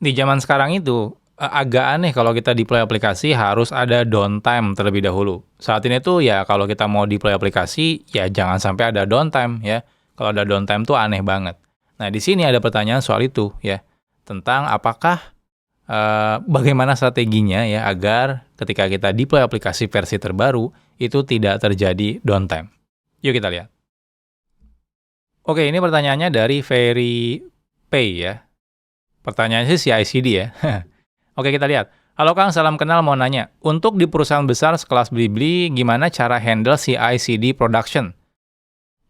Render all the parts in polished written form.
Di zaman sekarang itu, agak aneh kalau kita deploy aplikasi harus ada downtime terlebih dahulu. Saat ini tuh ya kalau kita mau deploy aplikasi, ya jangan sampai ada downtime ya. Kalau ada downtime tuh aneh banget. Nah, di sini ada pertanyaan soal itu ya. Tentang apakah bagaimana strateginya ya agar ketika kita deploy aplikasi versi terbaru itu tidak terjadi downtime. Yuk kita lihat. Oke, ini pertanyaannya dari Ferry Pay ya. Pertanyaannya sih CI/CD ya. Oke, kita lihat. Halo Kang, salam kenal, mau nanya. Untuk di perusahaan besar sekelas Blibli, gimana cara handle CI/CD production?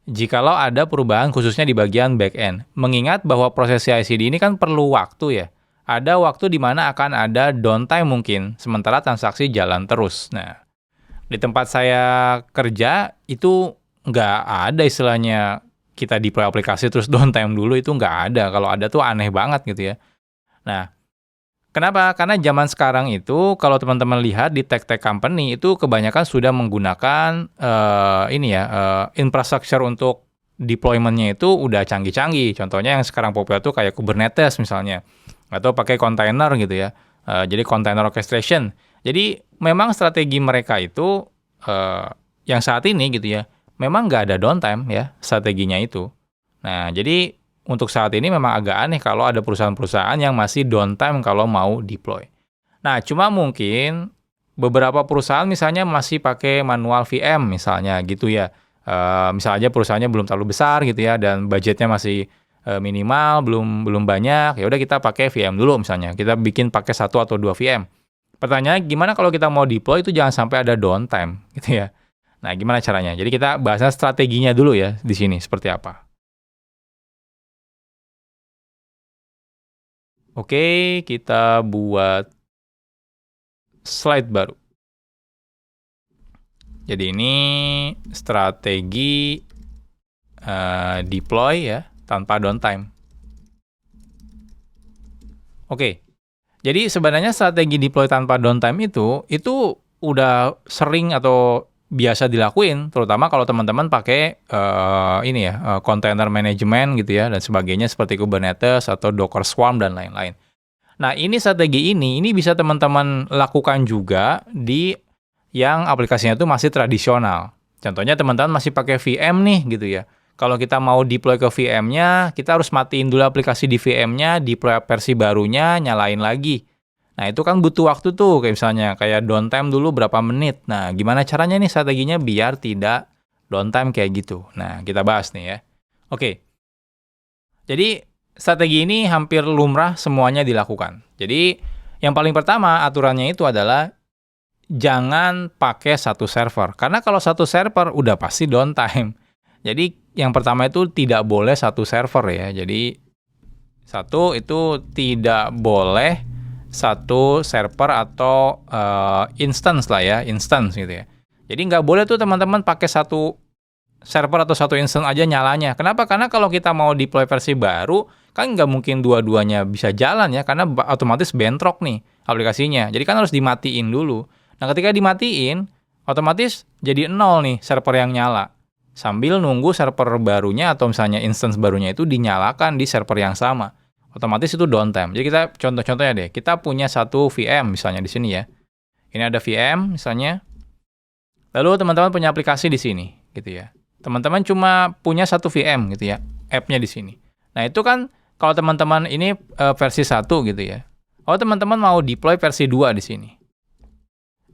Jikalau ada perubahan khususnya di bagian back-end. Mengingat bahwa proses CI/CD ini kan perlu waktu ya. Ada waktu di mana akan ada downtime mungkin, sementara transaksi jalan terus. Nah, di tempat saya kerja, itu nggak ada istilahnya kita deploy aplikasi terus downtime dulu, itu nggak ada. Kalau ada tuh aneh banget gitu ya. Nah, kenapa? Karena zaman sekarang itu, kalau teman-teman lihat di tech-tech company, itu kebanyakan sudah menggunakan infrastructure untuk deployment-nya itu udah canggih-canggih. Contohnya yang sekarang populer tuh kayak Kubernetes misalnya, atau pakai container gitu ya. Jadi container orchestration. Jadi memang strategi mereka itu yang saat ini gitu ya, memang nggak ada downtime ya strateginya itu. Nah, jadi untuk saat ini memang agak aneh kalau ada perusahaan-perusahaan yang masih downtime kalau mau deploy. Nah, cuma mungkin beberapa perusahaan misalnya masih pakai manual VM misalnya gitu ya. Misalnya perusahaannya belum terlalu besar gitu ya dan budgetnya masih minimal, belum banyak, ya udah kita pakai VM dulu misalnya. Kita bikin pakai 1 atau 2 VM. Pertanyaannya gimana kalau kita mau deploy itu jangan sampai ada downtime gitu ya. Nah, gimana caranya? Jadi kita bahasnya strateginya dulu ya di sini seperti apa. Oke, kita buat slide baru. Jadi ini strategi deploy ya, tanpa downtime. Oke, jadi sebenarnya strategi deploy tanpa downtime itu udah sering atau biasa dilakuin, terutama kalau teman-teman pakai container management gitu ya, dan sebagainya seperti Kubernetes atau Docker Swarm dan lain-lain. Nah, ini strategi ini bisa teman-teman lakukan juga di yang aplikasinya itu masih tradisional. Contohnya teman-teman masih pakai VM nih gitu ya. Kalau kita mau deploy ke VM-nya, kita harus matiin dulu aplikasi di VM-nya, deploy versi barunya, nyalain lagi. Nah, itu kan butuh waktu tuh, kayak misalnya kayak downtime dulu berapa menit. Nah, gimana caranya nih strateginya biar tidak downtime kayak gitu. Nah, kita bahas nih ya. Oke. Jadi, strategi ini hampir lumrah semuanya dilakukan. Jadi, yang paling pertama aturannya itu adalah jangan pakai satu server. Karena kalau satu server udah pasti downtime. Jadi, yang pertama itu tidak boleh satu server ya. Jadi, satu itu tidak boleh satu server atau instance lah ya, instance gitu ya. Jadi nggak boleh tuh teman-teman pakai satu server atau satu instance aja nyalanya. Kenapa? Karena kalau kita mau deploy versi baru, kan nggak mungkin dua-duanya bisa jalan ya, karena otomatis bentrok nih aplikasinya. Jadi kan harus dimatiin dulu. Nah, ketika dimatiin, otomatis jadi 0 nih server yang nyala. Sambil nunggu server barunya atau misalnya instance barunya itu dinyalakan di server yang sama. Otomatis itu downtime. Jadi kita contoh-contohnya deh, kita punya satu VM misalnya di sini ya. Ini ada VM misalnya. Lalu teman-teman punya aplikasi di sini gitu ya. Teman-teman cuma punya satu VM gitu ya, app-nya di sini. Nah, itu kan kalau teman-teman ini versi 1 gitu ya. Oh, teman-teman mau deploy versi 2 di sini.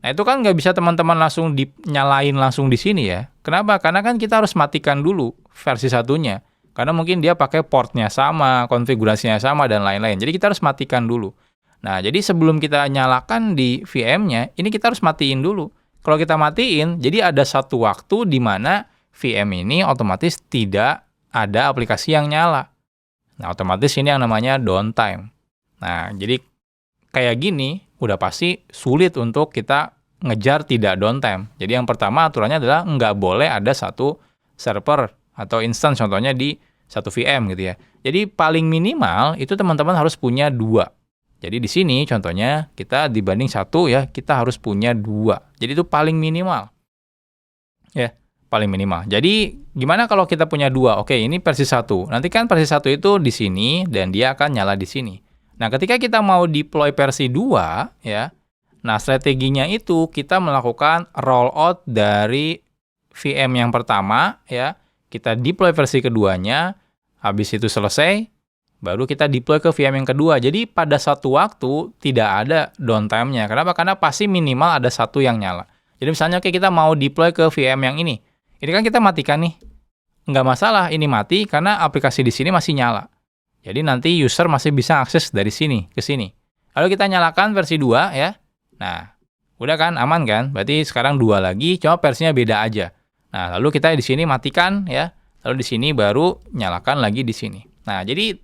Nah, itu kan nggak bisa teman-teman langsung nyalain langsung di sini ya. Kenapa? Karena kan kita harus matikan dulu versi 1-nya. Karena mungkin dia pakai portnya sama, konfigurasinya sama, dan lain-lain. Jadi kita harus matikan dulu. Nah, jadi sebelum kita nyalakan di VM-nya, ini kita harus matiin dulu. Kalau kita matiin, jadi ada satu waktu di mana VM ini otomatis tidak ada aplikasi yang nyala. Nah, otomatis ini yang namanya downtime. Nah, jadi kayak gini, udah pasti sulit untuk kita ngejar tidak downtime. Jadi yang pertama aturannya adalah nggak boleh ada satu server atau instance, contohnya di satu VM gitu ya. Jadi paling minimal itu teman-teman harus punya 2. Jadi di sini contohnya kita dibanding 1 ya, kita harus punya 2. Jadi itu paling minimal. Ya, paling minimal. Jadi gimana kalau kita punya 2? Oke, ini versi 1. Nanti kan versi 1 itu di sini dan dia akan nyala di sini. Nah, ketika kita mau deploy versi 2, ya, nah strateginya itu kita melakukan rollout dari VM yang pertama, ya, kita deploy versi keduanya, habis itu selesai, baru kita deploy ke VM yang kedua. Jadi pada satu waktu tidak ada downtime-nya. Kenapa? Karena pasti minimal ada satu yang nyala. Jadi misalnya oke, kita mau deploy ke VM yang ini. Ini kan kita matikan nih. Nggak masalah ini mati karena aplikasi di sini masih nyala. Jadi nanti user masih bisa akses dari sini ke sini. Lalu kita nyalakan versi 2 ya. Nah, udah kan aman kan? Berarti sekarang 2 lagi, cuma versinya beda aja. Nah, lalu kita di sini matikan ya. Lalu di sini baru nyalakan lagi di sini. Nah, jadi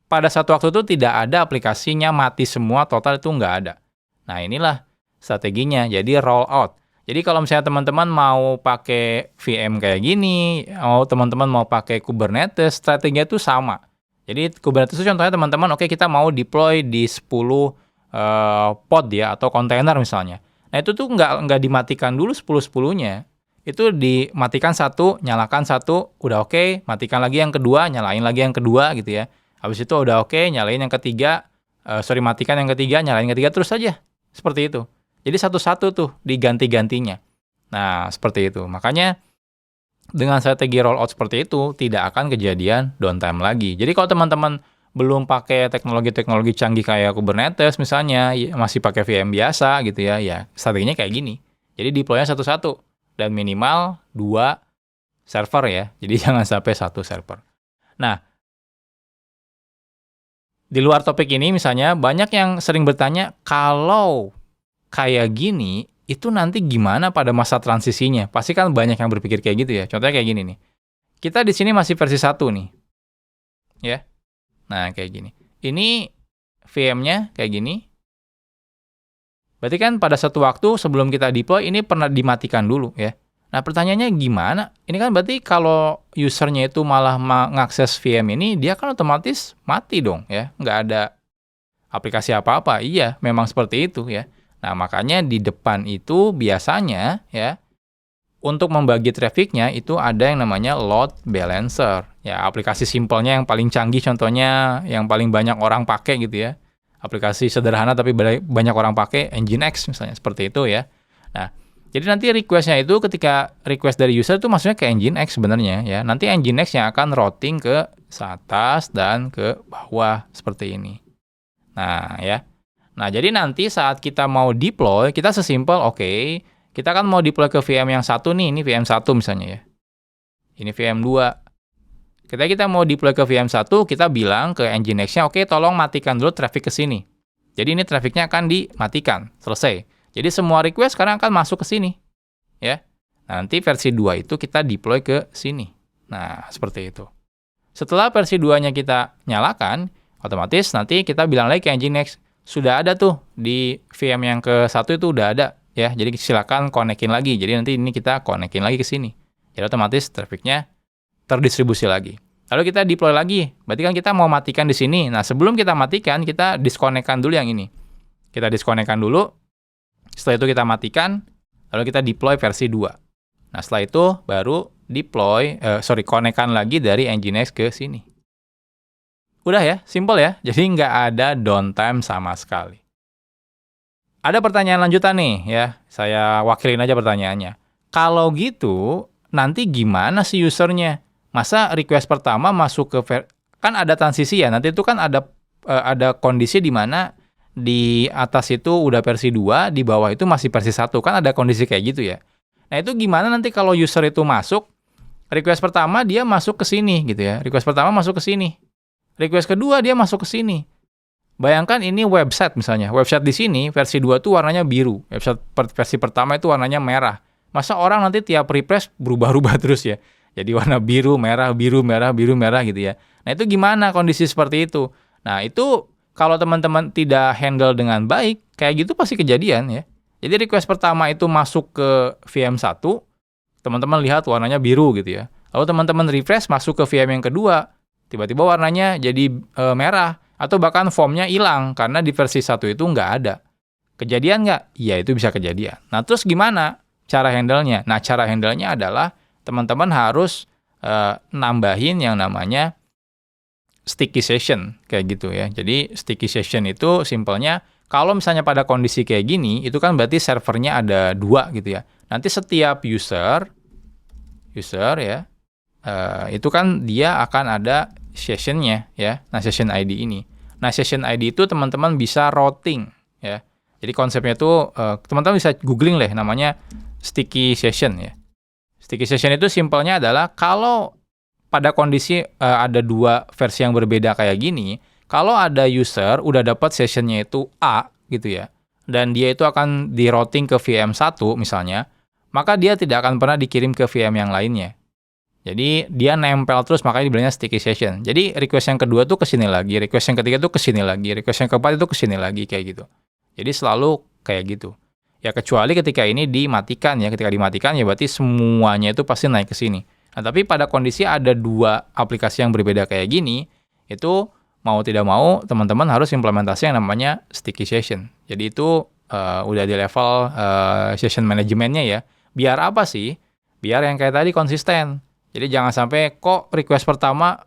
pada satu waktu itu tidak ada aplikasinya mati semua, total itu nggak ada. Nah, inilah strateginya. Jadi roll out. Jadi kalau misalnya teman-teman mau pakai VM kayak gini, teman-teman mau pakai Kubernetes, strateginya itu sama. Jadi Kubernetes itu contohnya teman-teman, oke kita mau deploy di 10 pod ya, atau kontainer misalnya. Nah itu tuh nggak dimatikan dulu 10-10-nya. Itu dimatikan satu, nyalakan satu, udah oke, matikan lagi yang kedua, nyalain lagi yang kedua gitu ya. Habis itu udah oke, nyalain yang ketiga, matikan yang ketiga, nyalain yang ketiga, terus saja. Seperti itu. Jadi satu-satu tuh diganti-gantinya. Nah, seperti itu. Makanya dengan strategi rollout seperti itu tidak akan kejadian downtime lagi. Jadi kalau teman-teman belum pakai teknologi-teknologi canggih kayak Kubernetes misalnya, masih pakai VM biasa gitu ya, ya strateginya kayak gini. Jadi deploy-nya satu-satu dan minimal 2 server ya. Jadi jangan sampai 1 server. Nah, di luar topik ini misalnya banyak yang sering bertanya, kalau kayak gini, itu nanti gimana pada masa transisinya? Pasti kan banyak yang berpikir kayak gitu ya. Contohnya kayak gini nih. Kita di sini masih versi 1 nih. Ya. Nah, kayak gini. Ini VM-nya kayak gini. Berarti kan pada satu waktu sebelum kita deploy, ini pernah dimatikan dulu ya. Nah, pertanyaannya gimana? Ini kan berarti kalau usernya itu malah mengakses VM ini, dia kan otomatis mati dong ya. Nggak ada aplikasi apa-apa. Iya, memang seperti itu ya. Nah, makanya di depan itu biasanya ya, untuk membagi trafficnya itu ada yang namanya load balancer. Ya, aplikasi simpelnya yang paling canggih contohnya, yang paling banyak orang pakai gitu ya. Aplikasi sederhana tapi banyak orang pakai, Nginx misalnya, seperti itu ya. Nah, jadi nanti request-nya itu ketika request dari user itu maksudnya ke Nginx sebenarnya ya. Nanti Nginx yang akan routing ke atas dan ke bawah seperti ini. Nah, ya. Nah, jadi nanti saat kita mau deploy, kita sesimpel, oke, kita kan mau deploy ke VM yang satu nih, ini VM 1 misalnya ya. Ini VM 2. Ketika kita mau deploy ke VM 1, kita bilang ke Nginx-nya, oke, tolong matikan dulu traffic ke sini. Jadi ini traffic-nya akan dimatikan, selesai. Jadi semua request sekarang akan masuk ke sini. Ya. Nanti versi 2 itu kita deploy ke sini. Nah, seperti itu. Setelah versi 2-nya kita nyalakan, otomatis nanti kita bilang lagi ke Nginx, sudah ada tuh di VM yang ke-1 itu udah ada ya. Jadi silakan konekin lagi. Jadi nanti ini kita konekin lagi ke sini. Jadi otomatis trafficnya terdistribusi lagi. Lalu kita deploy lagi. Berarti kan kita mau matikan di sini. Nah, sebelum kita matikan, kita disconnect-kan dulu yang ini. Kita disconnect-kan dulu. Setelah itu kita matikan, lalu kita deploy versi 2. Nah, setelah itu baru connect-kan lagi dari Nginx ke sini. Udah ya, simple ya. Jadi nggak ada downtime sama sekali. Ada pertanyaan lanjutan nih ya. Saya wakilin aja pertanyaannya. Kalau gitu, nanti gimana sih usernya? Masa request pertama masuk ke kan ada transisi ya. Nanti itu kan ada kondisi di mana di atas itu udah versi 2, di bawah itu masih versi 1. Kan ada kondisi kayak gitu ya. Nah, itu gimana nanti kalau user itu masuk, request pertama dia masuk ke sini gitu ya. Request pertama masuk ke sini. Request kedua dia masuk ke sini. Bayangkan ini website misalnya. Website di sini versi 2 itu warnanya biru. Website versi pertama itu warnanya merah. Masa orang nanti tiap refresh berubah-ubah terus ya. Jadi warna biru, merah, biru, merah, biru, merah gitu ya. Nah, itu gimana kondisi seperti itu? Nah, itu kalau teman-teman tidak handle dengan baik, kayak gitu pasti kejadian ya. Jadi request pertama itu masuk ke VM 1, teman-teman lihat warnanya biru gitu ya. Lalu teman-teman refresh masuk ke VM yang kedua, tiba-tiba warnanya jadi merah, atau bahkan formnya hilang, karena di versi 1 itu nggak ada. Kejadian nggak? Iya, itu bisa kejadian. Nah, terus gimana cara handle-nya? Nah, cara handle-nya adalah teman-teman harus nambahin yang namanya sticky session kayak gitu ya. Jadi sticky session itu simpelnya kalau misalnya pada kondisi kayak gini, itu kan berarti servernya ada 2 gitu ya. Nanti setiap user ya, itu kan dia akan ada sessionnya ya. Nah, session ID ini. Nah, session ID itu teman-teman bisa routing ya. Jadi konsepnya itu teman-teman bisa googling deh, namanya sticky session ya. Sticky session itu simpelnya adalah kalau pada kondisi ada 2 versi yang berbeda kayak gini, kalau ada user udah dapat sessionnya itu A gitu ya, dan dia itu akan di routing ke VM 1 misalnya, maka dia tidak akan pernah dikirim ke VM yang lainnya. Jadi dia nempel terus, makanya dibilangnya sticky session. Jadi request yang kedua tuh ke sini lagi, request yang ketiga tuh ke sini lagi, request yang keempat itu ke sini lagi kayak gitu. Jadi selalu kayak gitu. Ya kecuali ketika ini dimatikan ya, ketika dimatikan ya berarti semuanya itu pasti naik ke sini. Nah, tapi pada kondisi ada 2 aplikasi yang berbeda kayak gini, itu mau tidak mau teman-teman harus implementasi yang namanya sticky session. Jadi itu udah di level session manajemennya ya. Biar apa sih? Biar yang kayak tadi konsisten. Jadi jangan sampai kok request pertama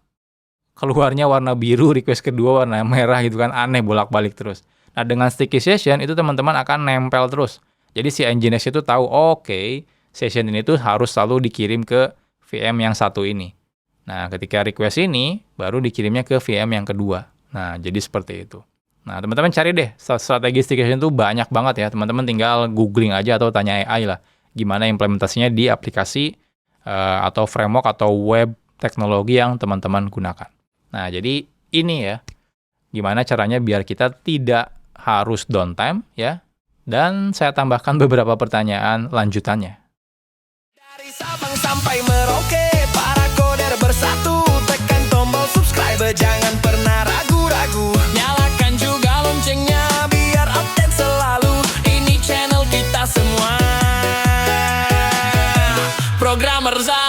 keluarnya warna biru, request kedua warna merah gitu kan, aneh bolak-balik terus. Nah, dengan sticky session itu teman-teman akan nempel terus. Jadi si Nginx itu tahu, oke, session ini tuh harus selalu dikirim ke VM yang satu ini. Nah, ketika request ini baru dikirimnya ke VM yang kedua. Nah, jadi seperti itu. Nah, teman-teman cari deh strategi sticky session itu banyak banget ya. Teman-teman tinggal googling aja atau tanya AI lah gimana implementasinya di aplikasi atau framework atau web teknologi yang teman-teman gunakan. Nah, jadi ini ya, gimana caranya biar kita tidak harus downtime ya. Dan saya tambahkan beberapa pertanyaan lanjutannya. Dari Sabang sampai Merauke, para coder bersatu, tekan tombol subscribe, jangan pernah ragu-ragu. Nyalakan juga loncengnya biar update selalu. Ini channel kita semua, Programmer Zai.